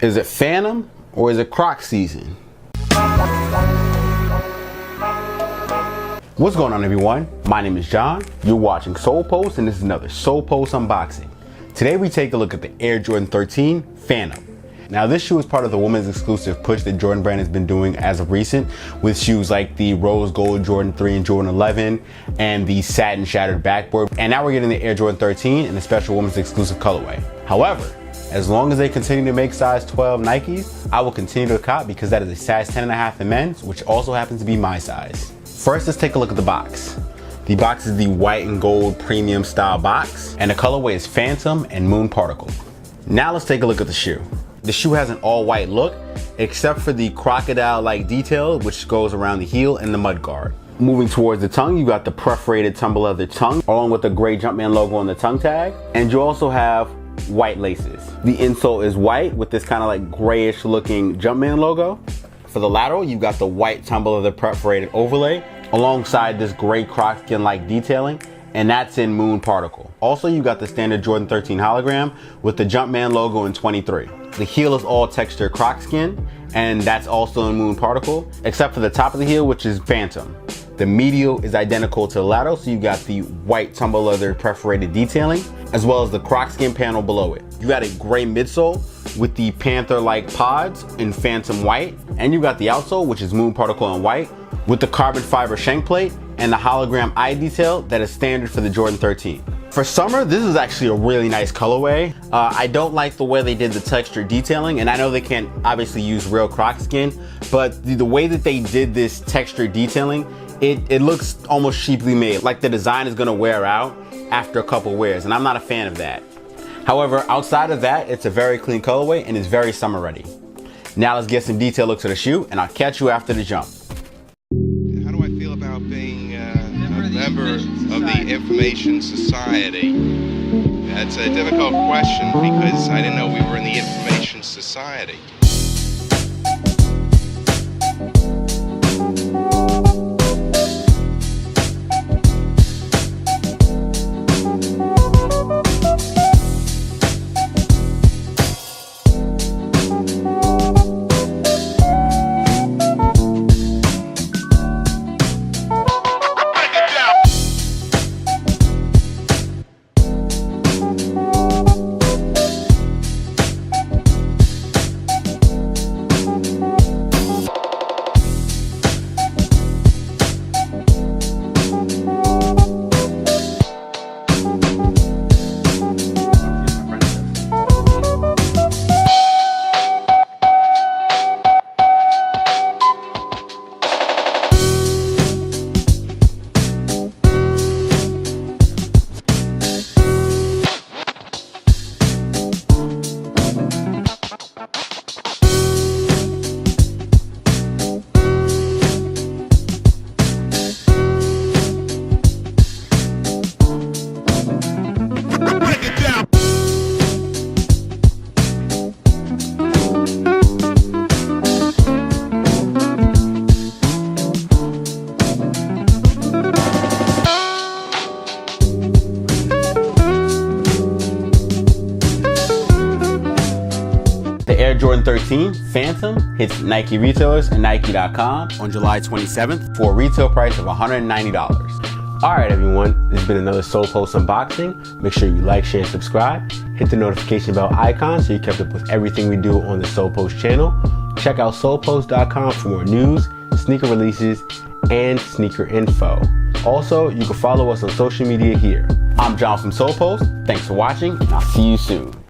Is it Phantom or is it Croc season? What's going on, everyone? My name is John. You're watching Solepost, and this is another Solepost unboxing. Today we take a look at the Air Jordan 13 Phantom. Now this shoe is part of the women's exclusive push that Jordan Brand has been doing as of recent, with shoes like the rose gold Jordan 3 and Jordan 11 and the satin shattered backboard. And now we're getting the Air Jordan 13 in a special women's exclusive colorway. However, as long as they continue to make size 12 Nikes, I will continue to cop because that is a size 10.5 in men's, which also happens to be my size. First, let's take a look at the box. The box is the white and gold premium style box, and the colorway is Phantom and Moon Particle. Now let's take a look at the shoe. The shoe has an all white look, except for the crocodile-like detail, which goes around the heel and the mud guard. Moving towards the tongue, you got the perforated tumble leather tongue, along with the gray Jumpman logo on the tongue tag, and you also have white laces. The insole is white with this kind of like grayish looking Jumpman logo. For the lateral, you got the white tumble leather perforated overlay, alongside this gray croc skin-like detailing, and that's in Moon Particle. Also, you got the standard Jordan 13 hologram with the Jumpman logo in 23. The heel is all textured croc skin, and that's also in Moon Particle, except for the top of the heel, which is Phantom. The medial is identical to the lateral, so you got the white tumble leather perforated detailing, as well as the croc skin panel below it. You got a gray midsole with the panther-like pods in Phantom white, and you got the outsole, which is Moon Particle in white, with the carbon fiber shank plate and the hologram eye detail that is standard for the Jordan 13. For summer, this is actually a really nice colorway. I don't like the way they did the texture detailing, and I know they can't obviously use real croc skin, but the way that they did this texture detailing, it looks almost cheaply made, like the design is gonna wear out after a couple wears, and I'm not a fan of that. However, outside of that, it's a very clean colorway and is very summer ready. Now let's get some detailed looks at the shoe, and I'll catch you after the jump. How do I feel about being a member of the Information Society? That's a difficult question because I didn't know we were in the Information Society. Air Jordan 13 Phantom hits Nike retailers and Nike.com on July 27th for a retail price of $190. Alright everyone, this has been another Solepost unboxing. Make sure you like, share, and subscribe. Hit the notification bell icon so you're kept up with everything we do on the Solepost channel. Check out solepost.com for more news, sneaker releases, and sneaker info. Also, you can follow us on social media here. I'm John from Solepost. Thanks for watching, and I'll see you soon.